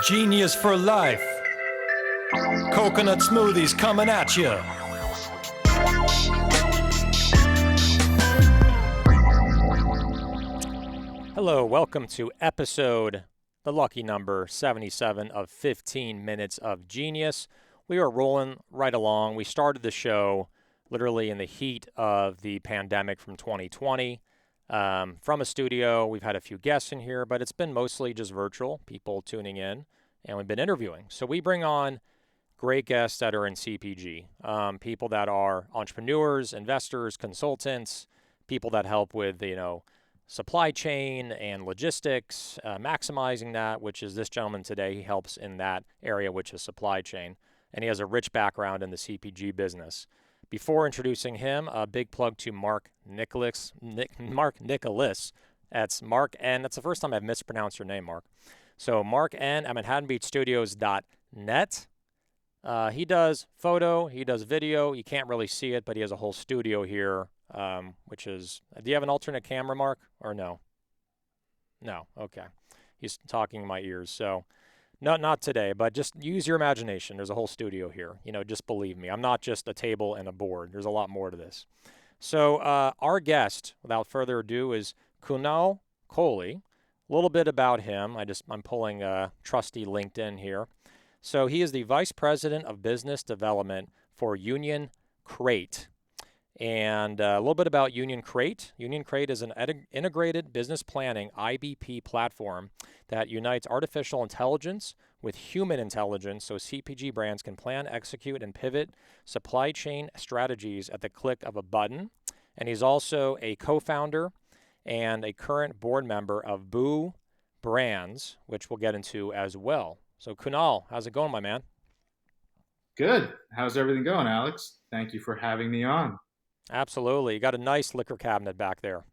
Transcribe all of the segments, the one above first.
Genius for life. Coconut smoothies coming at you. Hello, welcome to episode, the lucky number 77 of 15 Minutes of Genius. We are rolling right along. We started the show literally in the heat of the pandemic from 2020. From a studio, we've had a few guests in here, but it's been mostly just virtual, people tuning in, and we've been interviewing. So we bring on great guests that are in CPG, people that are entrepreneurs, investors, consultants, people that help with, supply chain and logistics, maximizing that, which is this gentleman today. He helps in that area, which is supply chain, and he has a rich background in the CPG business. Before introducing him, a big plug to Mark Nicholas. That's Mark N. That's the first time I've mispronounced your name, Mark. So Mark N. at ManhattanBeachStudios.net. He does photo, he does video. You can't really see it, but he has a whole studio here, which is, do you have an alternate camera, Mark, or no? No, okay. He's talking in my ears, so not today, but just use your imagination. There's a whole studio here. Just believe me. I'm not just a table and a board. There's a lot more to this. So our guest, without further ado, is Kunal Kohli. A little bit about him. I'm pulling trusty LinkedIn here. So he is the Vice President of Business Development for Unioncrate. And a little bit about Unioncrate. Unioncrate is an integrated business planning IBP platform that unites artificial intelligence with human intelligence so CPG brands can plan, execute, and pivot supply chain strategies at the click of a button. And he's also a co-founder and a current board member of Boo Brands, which we'll get into as well. So Kunal, how's it going, my man? Good. How's everything going, Alex? Thank you for having me on. Absolutely. You got a nice liquor cabinet back there.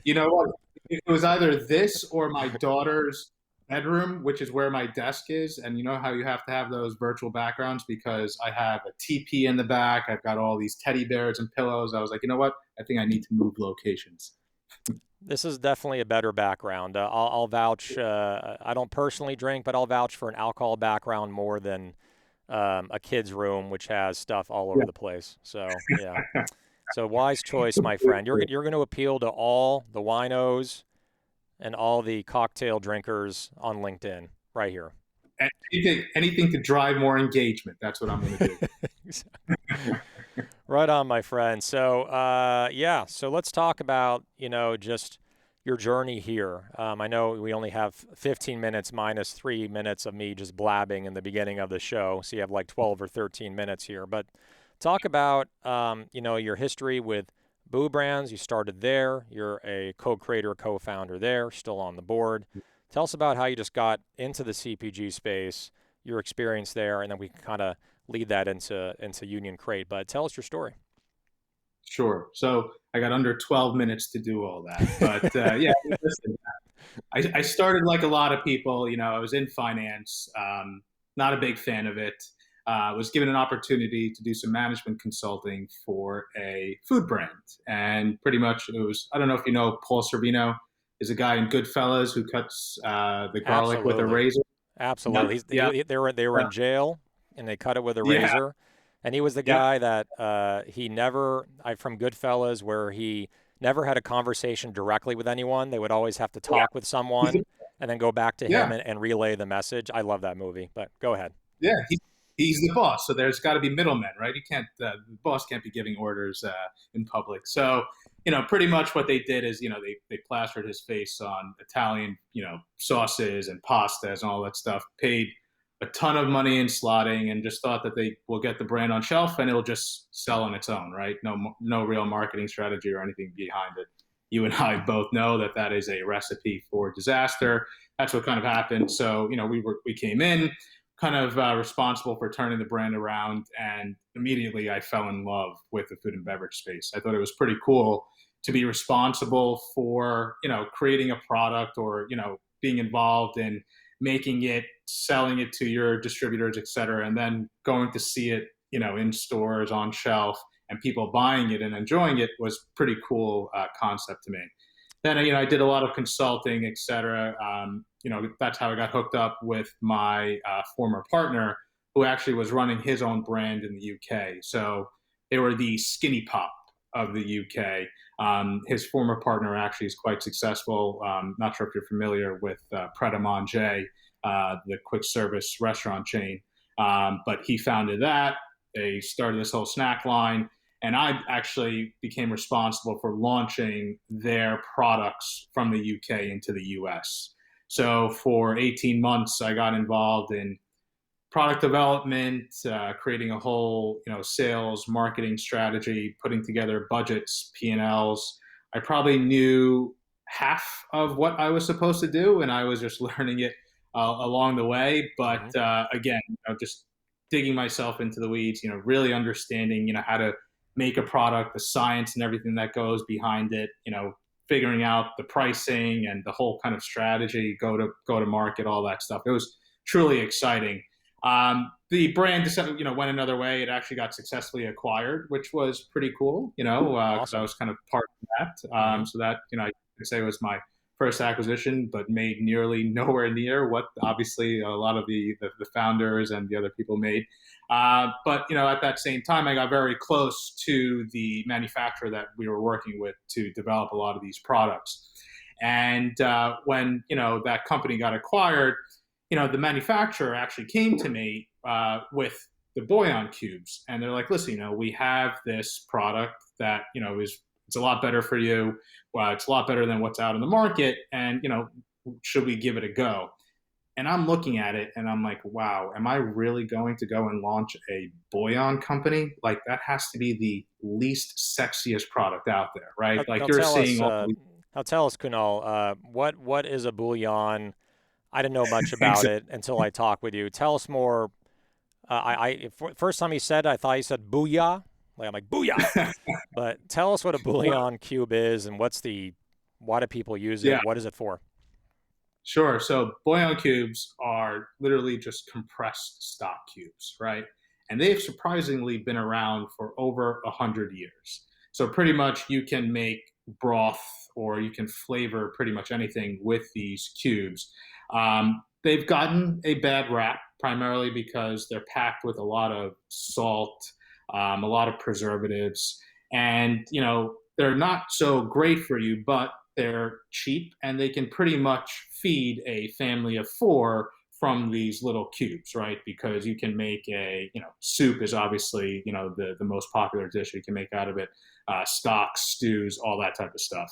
You know what? It was either this or my daughter's bedroom, which is where my desk is. And you know how you have to have those virtual backgrounds because I have a TP in the back. I've got all these teddy bears and pillows. I was like, you know what? I think I need to move locations. This is definitely a better background. I'll vouch. I don't personally drink, but I'll vouch for an alcohol background more than a kid's room, which has stuff all over the place. So, yeah. So wise choice, my friend. You're going to appeal to all the winos and all the cocktail drinkers on LinkedIn right here. Anything to drive more engagement. That's what I'm going to do. Right on, my friend. So, so let's talk about, just your journey here. I know we only have 15 minutes minus 3 minutes of me just blabbing in the beginning of the show. So you have like 12 or 13 minutes here. But talk about, your history with Boo Brands. You started there. You're a co-creator, co-founder there, still on the board. Tell us about how you just got into the CPG space, your experience there, and then we can kind of lead that into Unioncrate. But tell us your story. Sure. So I got under 12 minutes to do all that. But listen, I started like a lot of people. I was in finance, not a big fan of it. Was given an opportunity to do some management consulting for a food brand. And pretty much it was, I don't know if you know, Paul Sorvino is a guy in Goodfellas who cuts the garlic with a razor. Absolutely. They were in jail and they cut it with a razor. And he was the guy that from Goodfellas, where he never had a conversation directly with anyone. They would always have to talk with someone and then go back to him and relay the message. I love that movie, but go ahead. Yeah, he's the boss, so there's got to be middlemen, right? The boss can't be giving orders in public. So, pretty much what they did is, they plastered his face on Italian, sauces and pastas and all that stuff, paid a ton of money in slotting and just thought that they will get the brand on shelf and it'll just sell on its own, right? No real marketing strategy or anything behind it. You and I both know that is a recipe for disaster. That's what kind of happened. So, we came in kind of responsible for turning the brand around, and immediately I fell in love with the food and beverage space. I thought it was pretty cool to be responsible for, creating a product or, being involved in making it, selling it to your distributors, et cetera, and then going to see it, in stores, on shelf, and people buying it and enjoying it was pretty cool concept to me. Then, I did a lot of consulting, et cetera. that's how I got hooked up with my former partner, who actually was running his own brand in the UK. So they were the Skinny Pop of the UK. His former partner actually is quite successful. Not sure if you're familiar with Pret a Manger, the quick service restaurant chain, but he founded that. They started this whole snack line, and I actually became responsible for launching their products from the UK into the US. So for 18 months, I got involved in product development, creating a whole sales marketing strategy, putting together budgets, P&Ls. I probably knew half of what I was supposed to do, and I was just learning it along the way. But Hmm. again, just digging myself into the weeds, really understanding how to make a product, the science and everything that goes behind it, figuring out the pricing and the whole kind of strategy, go to market, all that stuff. It was truly exciting. The brand, went another way. It actually got successfully acquired, which was pretty cool, because I Awesome. was kind of part of that. Hmm. So that, I could say was my first acquisition, but made nearly nowhere near what obviously a lot of the founders and the other people made. But at that same time, I got very close to the manufacturer that we were working with to develop a lot of these products. And when that company got acquired, the manufacturer actually came to me with the bouillon cubes, and they're like, "Listen, we have this product that is it's a lot better for you. Well, it's a lot better than what's out in the market, and should we give it a go?" And I'm looking at it, and I'm like, "Wow, am I really going to go and launch a bouillon company? Like that has to be the least sexiest product out there, right? Now, Like now you're tell seeing us. all Now tell us, Kunal. What is a bouillon? I didn't know much about exactly. it until I talked with you. Tell us more. First time he said, I thought he said booyah. Like I'm like booyah. But tell us what a bouillon cube is and why do people use Yeah. it? What is it for? Sure. So bouillon cubes are literally just compressed stock cubes, right? And they've surprisingly been around for over 100 years. So pretty much you can make broth or you can flavor pretty much anything with these cubes. They've gotten a bad rap primarily because they're packed with a lot of salt, a lot of preservatives, and they're not so great for you, but they're cheap and they can pretty much feed a family of four from these little cubes, right? Because you can make soup is obviously, the most popular dish you can make out of it, stocks, stews, all that type of stuff.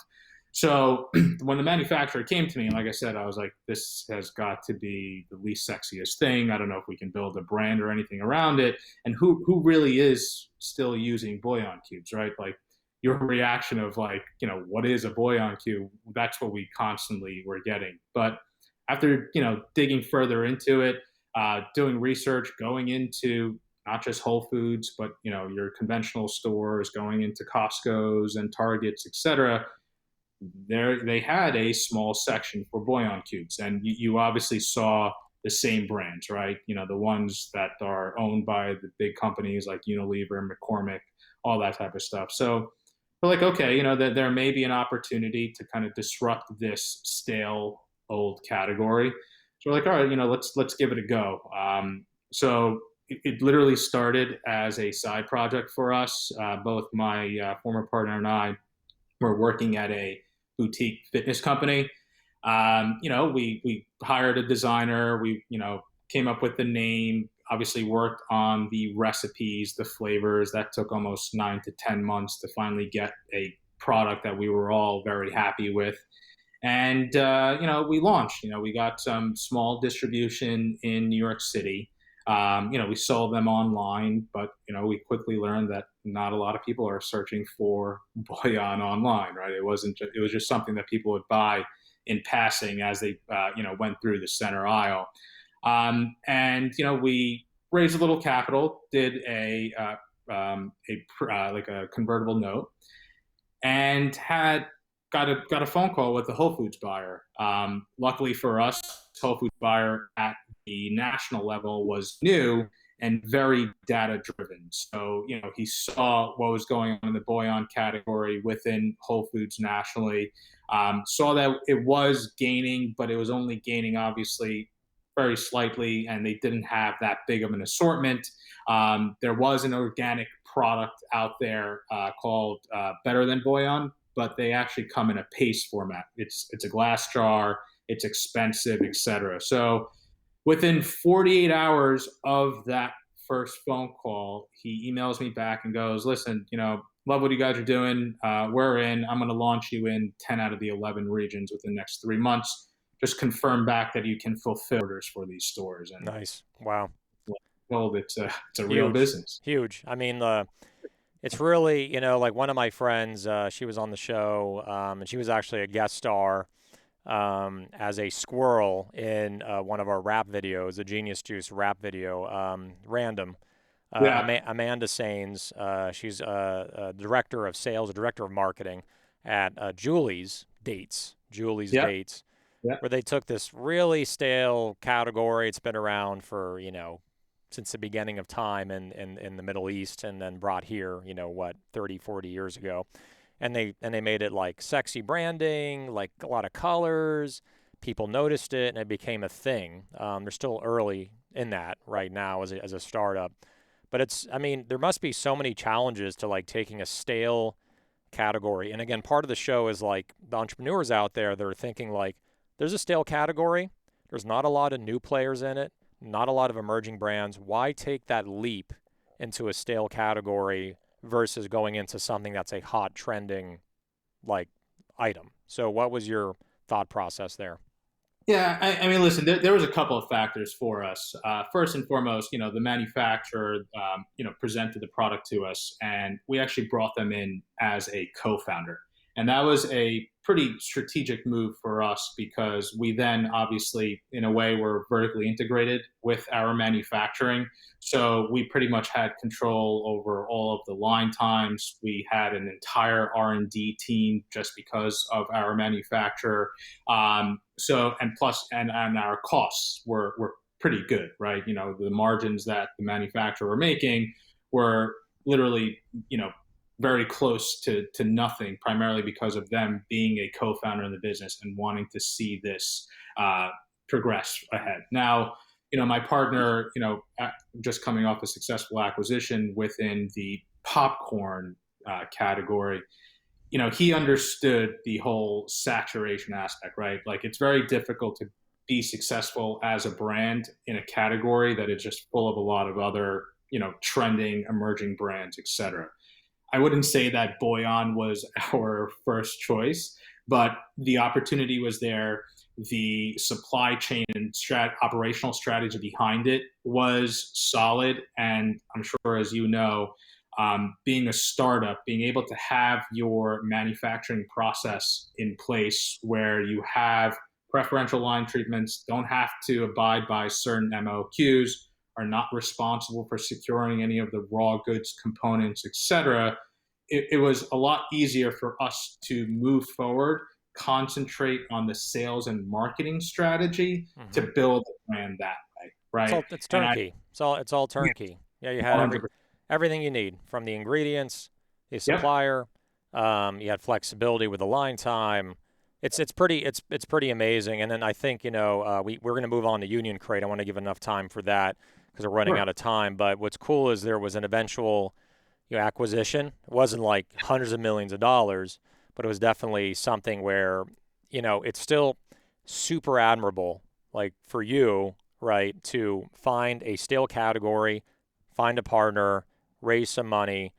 So when the manufacturer came to me, and like I said, I was like, this has got to be the least sexiest thing. I don't know if we can build a brand or anything around it. And who really is still using bouillon cubes, right? Like your reaction of like, what is a bouillon cube? That's what we constantly were getting. But after, digging further into it, doing research, going into not just Whole Foods, but, your conventional stores, going into Costco's and Targets, etc., they had a small section for bouillon cubes, and you obviously saw the same brands, right? The ones that are owned by the big companies like Unilever, McCormick, all that type of stuff. So we're like, okay, that there may be an opportunity to kind of disrupt this stale old category. So we're like, all right, let's give it a go. So it literally started as a side project for us. Both my former partner and I were working at a boutique fitness company. We hired a designer. We came up with the name. Obviously, worked on the recipes, the flavors. That took almost 9 to 10 months to finally get a product that we were all very happy with. And we launched. We got some small distribution in New York City. We sold them online, but we quickly learned that not a lot of people are searching for bouillon online, right? It wasn't. It was just something that people would buy in passing as they, went through the center aisle. And we raised a little capital, did like a convertible note, and had got a phone call with the Whole Foods buyer. Luckily for us, Whole Foods buyer at the national level was new, and very data driven. So, he saw what was going on in the bouillon category within Whole Foods nationally, saw that it was gaining, but it was only gaining obviously very slightly, and they didn't have that big of an assortment. There was an organic product out there called Better Than Bouillon, but they actually come in a paste format. It's a glass jar, it's expensive, etc. So within 48 hours of that first phone call, he emails me back and goes, "Listen, love what you guys are doing. We're in. I'm going to launch you in 10 out of the 11 regions within the next 3 months. Just confirm back that you can fulfill orders for these stores." And Nice. Wow. well, it's a real Huge. business. Huge. I mean, it's really, like one of my friends, she was on the show, and she was actually a guest star as a squirrel in one of our rap videos, the Genius Juice rap video, Random. Yeah, Amanda Sains, she's a director of sales, a director of marketing at Julie's yeah, Dates, yeah. where they took this really stale category. It's been around for, since the beginning of time in the Middle East, and then brought here, 30, 40 years ago. And they made it like sexy branding, like a lot of colors. People noticed it, and it became a thing. They're still early in that right now as a startup, but I mean, there must be so many challenges to like taking a stale category. And again, part of the show is like the entrepreneurs out there that are thinking like, there's a stale category. There's not a lot of new players in it, not a lot of emerging brands. Why take that leap into a stale category versus going into something that's a hot trending like item? So what was your thought process there? Yeah, I mean, listen, there was a couple of factors for us. First and foremost, the manufacturer, presented the product to us, and we actually brought them in as a co-founder. And that was a pretty strategic move for us because we then obviously, in a way, were vertically integrated with our manufacturing. So we pretty much had control over all of the line times. We had an entire R&D team just because of our manufacturer. And plus, and our costs were pretty good, right? The margins that the manufacturer were making were literally, very close to nothing, primarily because of them being a co-founder in the business and wanting to see this progress ahead. Now, my partner, just coming off a successful acquisition within the popcorn category, he understood the whole saturation aspect, right? Like it's very difficult to be successful as a brand in a category that is just full of a lot of other, trending emerging brands, etc. I wouldn't say that Bouillon was our first choice, but the opportunity was there. The supply chain and operational strategy behind it was solid. And I'm sure, as you know, being a startup, being able to have your manufacturing process in place where you have preferential line treatments, don't have to abide by certain MOQs, are not responsible for securing any of the raw goods components, etc. It was a lot easier for us to move forward, concentrate on the sales and marketing strategy to Mm-hmm. build the brand that way, right? It's And I turnkey. It's all turnkey. Yeah, you had 100%. everything you need from the ingredients, the Yep. supplier. You had flexibility with the line time. It's pretty amazing. And then I think we're going to move on to Unioncrate. I want to give enough time for that because we're running Sure. out of time. But what's cool is there was an eventual acquisition. It wasn't like hundreds of millions of dollars, but it was definitely something where it's still super admirable, like for you, right, to find a stale category, find a partner, raise some money,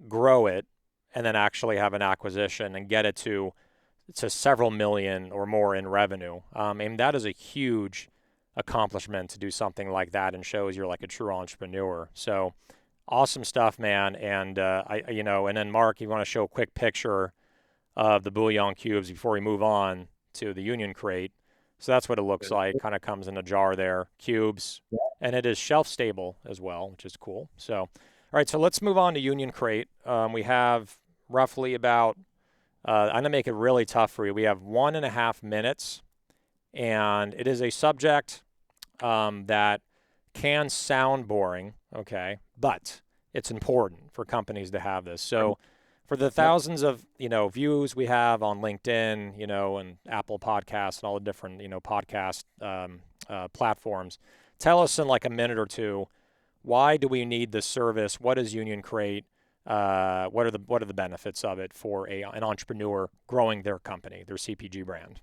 grow it, and then actually have an acquisition and get it to several million or more in revenue. And that is a huge accomplishment to do something like that, and shows you're like a true entrepreneur. So awesome stuff, man. And and then Mark, you want to show a quick picture of the bouillon cubes before we move on to the Unioncrate. So that's what it looks like. Kind of comes in a jar there, cubes, and it is shelf stable as well, which is cool. So, all right, so let's move on to Unioncrate. We have roughly about. I'm gonna make it really tough for you. We have 1.5 minutes, and it is a subject that can sound boring, okay, but it's important for companies to have this. So for the thousands of, views we have on LinkedIn, and Apple Podcasts and all the different, podcast platforms, tell us in like a minute or two, why do we need this service? What is Unioncrate? What are the benefits of it for an entrepreneur growing their company, their CPG brand?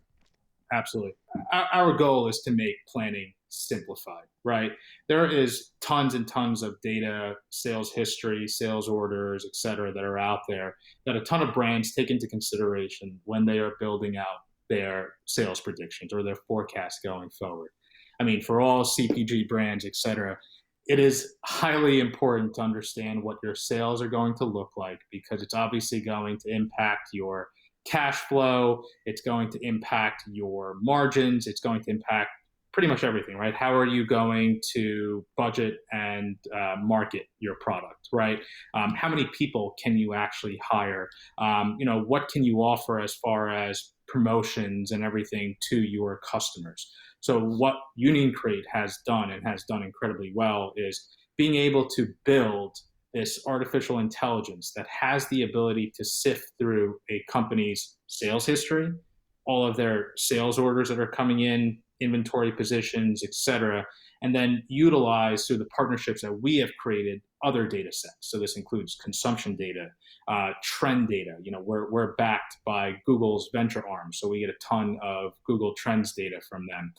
Absolutely. Our goal is to make planning simplified, right? There is tons and tons of data, sales history, sales orders, et cetera, that are out there that a ton of brands take into consideration when they are building out their sales predictions or their forecast going forward. I mean, for all CPG brands, et cetera, it is highly important to understand what your sales are going to look like, because it's obviously going to impact your cash flow. It's going to impact your margins. It's going to impact pretty much everything, right? How are you going to budget and market your product, right? How many people can you actually hire? What can you offer as far as promotions and everything to your customers? So what Unioncrate has done, and has done incredibly well, is being able to build this artificial intelligence that has the ability to sift through a company's sales history, all of their sales orders that are coming in, inventory positions, et cetera, and then utilize through the partnerships that we have created other data sets. So this includes consumption data, trend data. We're backed by Google's venture arm, so we get a ton of Google Trends data from them.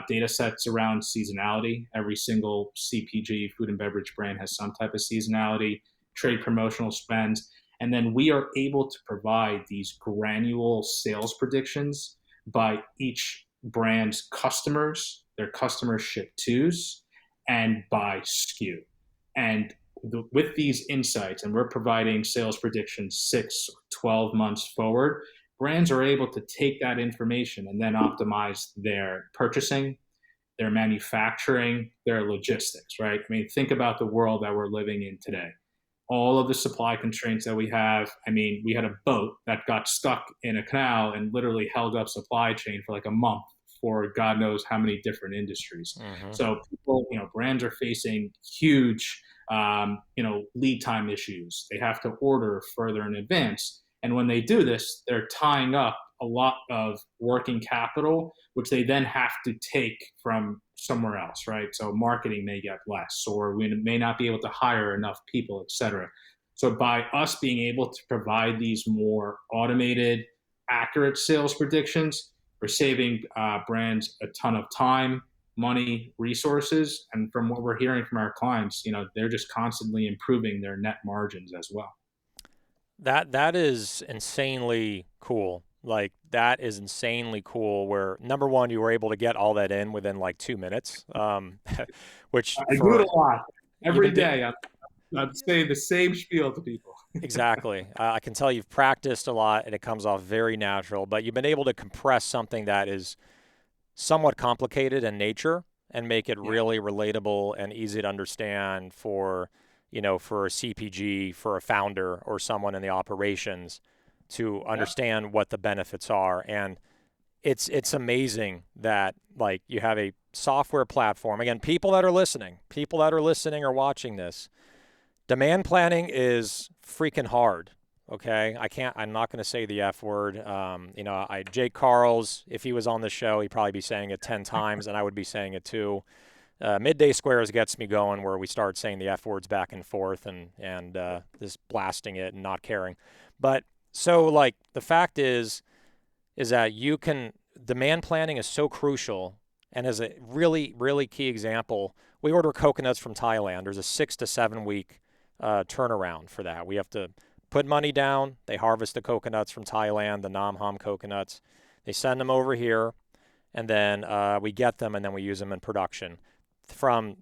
Data sets around seasonality. Every single CPG, food and beverage brand, has some type of seasonality, trade promotional spends. And then we are able to provide these granular sales predictions by each brand's customers, their customer ship tos, and by SKU. And with these insights, and we're providing sales predictions 6 or 12 months forward, brands are able to take that information and then optimize their purchasing, their manufacturing, their logistics, right? I mean, think about the world that we're living in today. All of the supply constraints that we have. I mean, we had a boat that got stuck in a canal and literally held up supply chain for like a month for God knows how many different industries. Mm-hmm. So people, brands are facing huge, lead time issues. They have to order further in advance. And when they do this, they're tying up a lot of working capital, which they then have to take from somewhere else, right? So marketing may get less, or we may not be able to hire enough people, et cetera. So by us being able to provide these more automated, accurate sales predictions, we're saving brands a ton of time, money, resources. And from what we're hearing from our clients, they're just constantly improving their net margins as well. That is insanely cool. Like, that is insanely cool, where number one, you were able to get all that in within like 2 minutes, which I do it a lot every day. I'd say the same spiel to people. Exactly. I can tell you've practiced a lot and it comes off very natural, but you've been able to compress something that is somewhat complicated in nature and make it really relatable and easy to understand for a CPG, for a founder or someone in the operations to understand what the benefits are. And it's amazing that, like, you have a software platform. Again, people that are listening or watching this, demand planning is freaking hard. Okay. I'm not going to say the F word. Jake Carls, if he was on the show, he'd probably be saying it 10 times and I would be saying it too. Midday Squares gets me going, where we start saying the F words back and forth and just blasting it and not caring. But so, like, the fact is that demand planning is so crucial. And as a really, really key example, we order coconuts from Thailand. There's a 6 to 7 week turnaround for that. We have to put money down. They harvest the coconuts from Thailand, the Nam Ham coconuts. They send them over here, and then we get them, and then we use them in production. From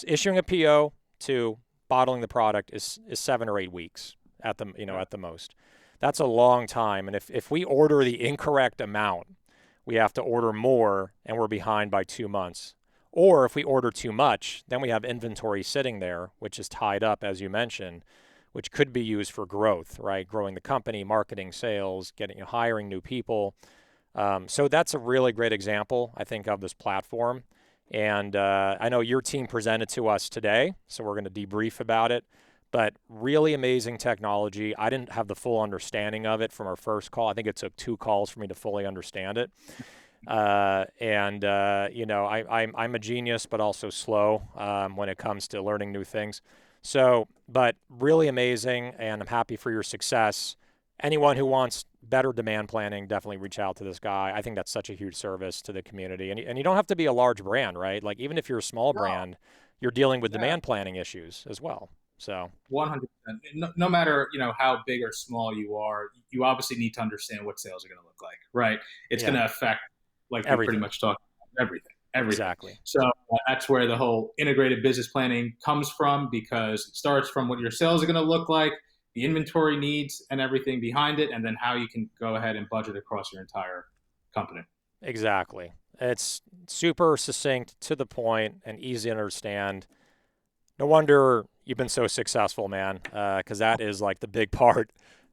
issuing a PO to bottling the product is 7 or 8 weeks at the most. That's a long time. And if we order the incorrect amount, we have to order more, and we're behind by 2 months. Or if we order too much, then we have inventory sitting there, which is tied up, as you mentioned, which could be used for growth, right? Growing the company, marketing, sales, hiring new people. So that's a really great example, I think, of this platform. And I know your team presented to us today, so we're going to debrief about it. But really amazing technology. I didn't have the full understanding of it from our first call. I think it took 2 calls for me to fully understand it. You know, I'm a genius, but also slow when it comes to learning new things. So, but really amazing, and I'm happy for your success. Anyone who wants better demand planning, definitely reach out to this guy. I think that's such a huge service to the community. And you don't have to be a large brand, right? Like, even if you're a small No, brand, you're dealing with yeah, demand planning issues as well. So, 100%. No matter how big or small you are, you obviously need to understand what sales are going to look like, right? It's going yeah, to affect, like we pretty everything. much talked about, everything. Exactly. So that's where the whole integrated business planning comes from, because it starts from what your sales are going to look like, the inventory needs, and everything behind it, and then how you can go ahead and budget across your entire company. Exactly. It's super succinct, to the point, and easy to understand. No wonder you've been so successful, man, because that is like the big part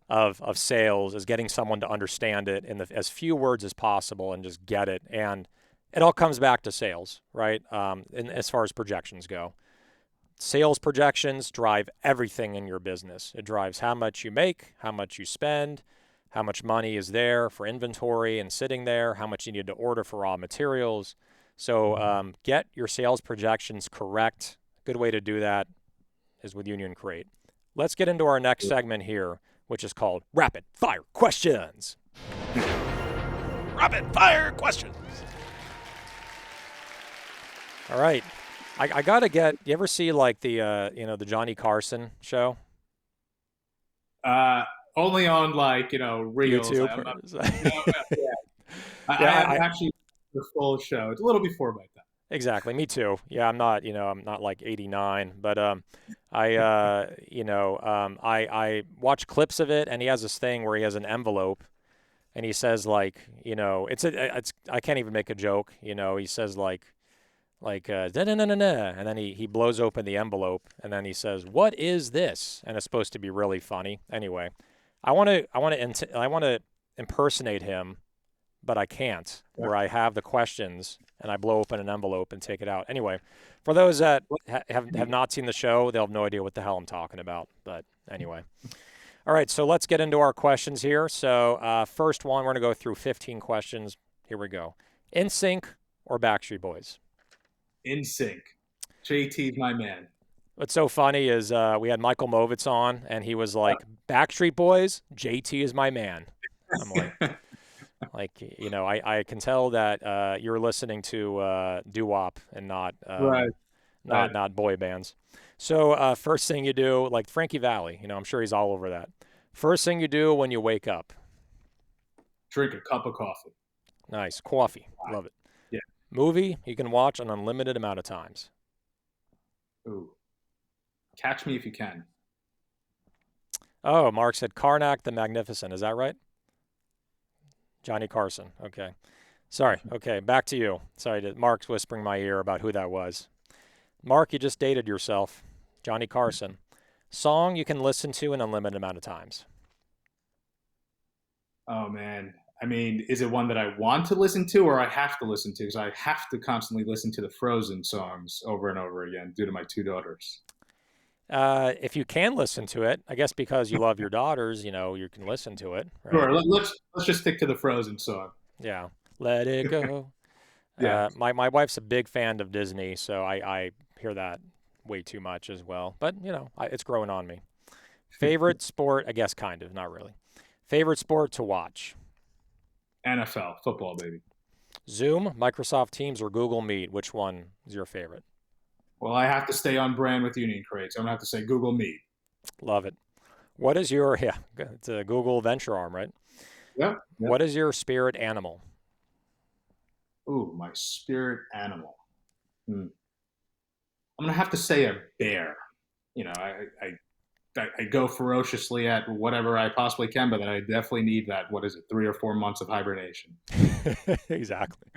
of sales, is getting someone to understand it in as few words as possible and just get it. And it all comes back to sales, right? And as far as projections go, sales projections drive everything in your business. It drives how much you make, how much you spend, how much money is there for inventory and sitting there, how much you need to order for raw materials. So get your sales projections correct. Good way to do that is with Unioncrate. Let's get into our next segment here, which is called Rapid Fire Questions. Rapid Fire Questions. All right. I gotta get. You ever see like the Johnny Carson show? Uh, Only on, like, reels. YouTube. No, yeah. I Yeah, haven't actually the full show. It's a little before my time. exactly. Me too. Yeah, I'm not like 89, but I watch clips of it, and he has this thing where he has an envelope, and he says, like, it's I can't even make a joke. He says, like da na na na na, and then he blows open the envelope, and then he says, "What is this?" And it's supposed to be really funny. Anyway, I want to impersonate him, but I can't. Yeah. Where I have the questions and I blow open an envelope and take it out. Anyway, for those that have not seen the show, they'll have no idea what the hell I'm talking about. But anyway, all right. So let's get into our questions here. So first one, we're gonna go through 15 questions. Here we go. NSYNC or Backstreet Boys? In sync. JT's my man. What's so funny is we had Michael Movitz on, and he was like, "Backstreet Boys, JT is my man." I'm like, I can tell that you're listening to doo-wop and not Right. Right. not boy bands. So first thing you do, like Frankie Valli, I'm sure he's all over that. First thing you do when you wake up. Drink a cup of coffee. Nice. Coffee. Love it. Yeah. Movie you can watch an unlimited amount of times. Ooh. Catch Me If You Can. Oh, Mark said Karnak the Magnificent. Is that right? Johnny Carson. Okay. Sorry. Okay, back to you. Sorry, Mark's whispering in my ear about who that was. Mark, you just dated yourself. Johnny Carson. Song you can listen to an unlimited amount of times. Oh man. I mean, is it one that I want to listen to or I have to listen to? Because I have to constantly listen to the Frozen songs over and over again due to my 2 daughters. If you can listen to it, I guess because you love your daughters, you can listen to it, right? Sure. Let's just stick to the Frozen song. Yeah. Let it go. Yeah. My wife's a big fan of Disney, so I hear that way too much as well. But, it's growing on me. Favorite sport? I guess kind of, not really. Favorite sport to watch? NFL football, baby. Zoom, Microsoft Teams, or Google Meet? Which one is your favorite? Well, I have to stay on brand with Unioncrate, so I'm gonna have to say Google Meet. Love it. What is your, yeah, it's a Google venture arm, right? Yep. Yep. What is your spirit animal? Ooh, my spirit animal. I'm gonna have to say a bear. I go ferociously at whatever I possibly can, but then I definitely need that. What is it? 3 or 4 months of hibernation. Exactly.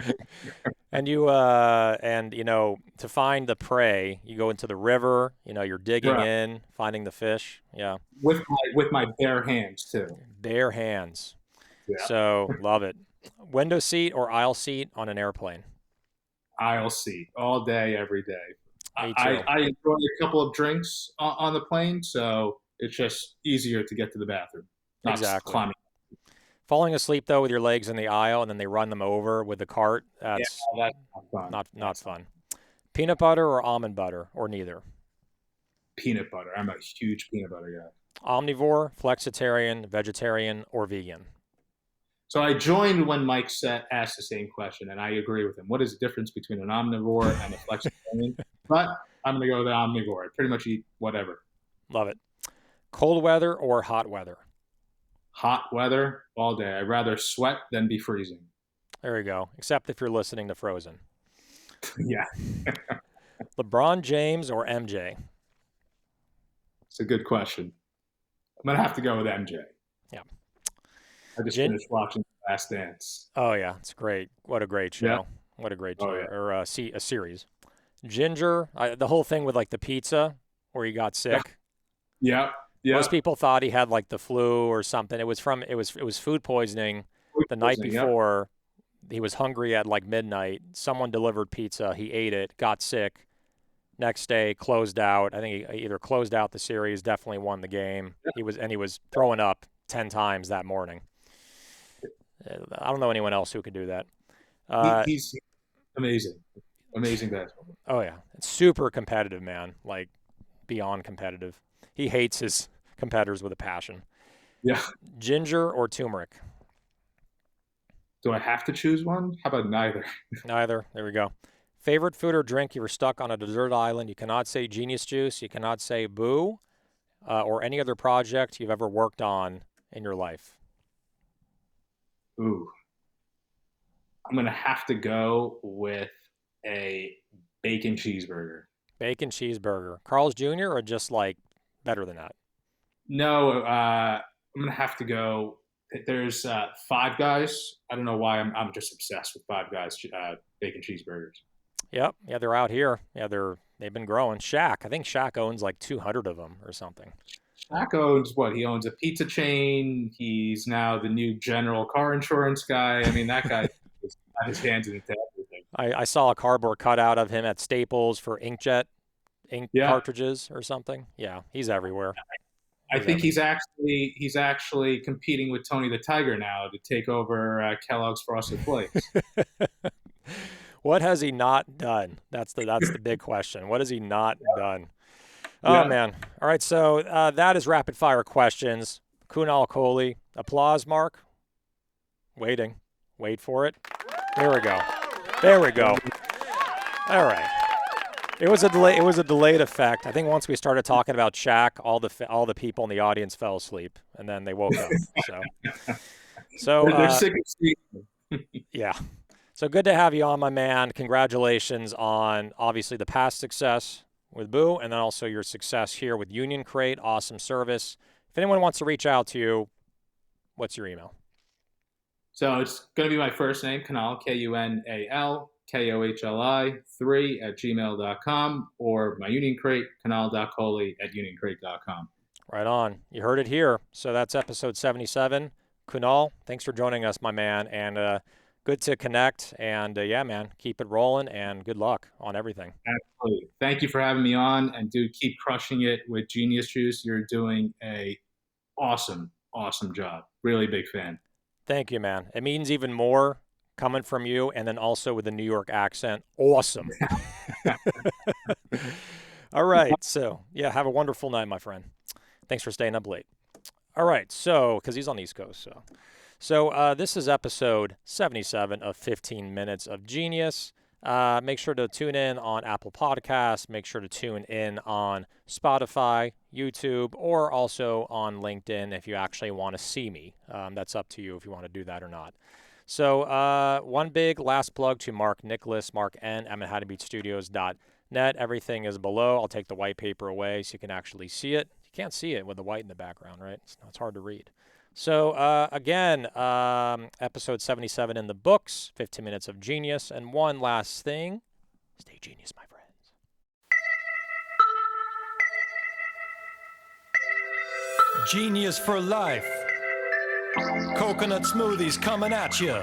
And to find the prey, you go into the river, you're digging Right. in, finding the fish. Yeah. With my bare hands too. Bare hands. Yeah. So love it. Window seat or aisle seat on an airplane? aisle seat all day, every day. Me too. I enjoy a couple of drinks on the plane, so it's just easier to get to the bathroom, not Exactly. climbing. Falling asleep though with your legs in the aisle and then they run them over with the cart, Yeah, that's that's not fun. not That's not fun. Peanut butter or almond butter or neither. peanut butter. I'm a huge peanut butter guy. Omnivore, flexitarian, vegetarian, or vegan. So I joined when Mike asked the same question, and I agree with him. What is the difference between an omnivore and a flexitarian? But I'm going to go with the omnivore. I pretty much eat whatever. Love it. Cold weather or hot weather. Hot weather all day. I'd rather sweat than be freezing. There you go. Except if you're listening to Frozen. Yeah, LeBron James or MJ. it's a good question. I'm going to have to go with MJ. Yeah. I just Gin- finished watching Last Dance. Oh yeah, it's great. What a great show. Yeah. What a great Oh, show. yeah. Or a series. Ginger, the whole thing with like the pizza where he got sick. Yeah, yeah. Most people thought he had like the flu or something. It was food poisoning the night before. He was hungry at like midnight. Someone delivered pizza. He ate it, got sick. Next day, closed out. I think he either closed out the series, definitely won the game. Yeah. He was throwing up 10 times that morning. I don't know anyone else who could do that. He's amazing. Amazing basketball. Oh yeah, it's super competitive, man. Like beyond competitive. He hates his competitors with a passion. Yeah. Ginger or turmeric? Do I have to choose one? How about neither? Neither. There we go. Favorite food or drink you were stuck on a desert island? You cannot say Genius Juice. You cannot say Boo, or any other project you've ever worked on in your life. Ooh, I'm gonna have to go with a bacon cheeseburger. Bacon cheeseburger. Carl's Jr. or just like better than that? No, I'm gonna have to go. There's Five Guys. I don't know why I'm just obsessed with Five Guys bacon cheeseburgers. Yep. Yeah, they're out here. Yeah, they've been growing. Shaq. I think Shaq owns like 200 of them or something. Shaq owns what? He owns a pizza chain. He's now the new general car insurance guy. I mean, that guy has got his hands into everything. I saw a cardboard cutout of him at Staples for inkjet ink Yeah, cartridges or something. Yeah, he's everywhere. I think he's actually competing with Tony the Tiger now to take over Kellogg's Frosted Flakes. What has he not done? That's the big question. What has he not done? Oh Yeah. man! All right, so that is rapid fire questions. Kunal Kohli, applause mark. Waiting, wait for it. There we go. There we go. All right. It was a delay. It was a delayed effect. I think once we started talking about Shaq, all the people in the audience fell asleep, and then they woke up. So They're sick of seeing. yeah. So good to have you on, my man. Congratulations on obviously the past success with Boo, and then also your success here with Unioncrate. Awesome service. If anyone wants to reach out to you, what's your email? So it's going to be my first name, Kunal, Kunal, Kohli 3 @gmail.com, or my Unioncrate, kunal.kohli @unioncrate.com. Right on. You heard it here. So that's episode 77. Kunal, thanks for joining us, my man, and good to connect. And yeah, man, keep it rolling, and good luck on everything. Absolutely. Thank you for having me on, and dude, keep crushing it with Genius Juice. You're doing a awesome job. Really big fan. Thank you, man. It means even more coming from you, and then also with the New York accent. Awesome. All right. So, yeah, have a wonderful night, my friend. Thanks for staying up late. All right. So, because he's on the East Coast. So this is episode 77 of 15 Minutes of Genius. Make sure to tune in on Apple Podcasts. Make sure to tune in on Spotify, YouTube, or also on LinkedIn if you actually want to see me. That's up to you if you want to do that or not. So one big last plug to Mark Nicholas, Mark N. I'm at howtobeatstudios.net. Everything is below. I'll take the white paper away so you can actually see it. You can't see it with the white in the background, right? It's hard to read. So again, episode 77 in the books, 15 Minutes of Genius. And one last thing, stay genius, my friends. Genius for life. Coconut smoothies coming at you.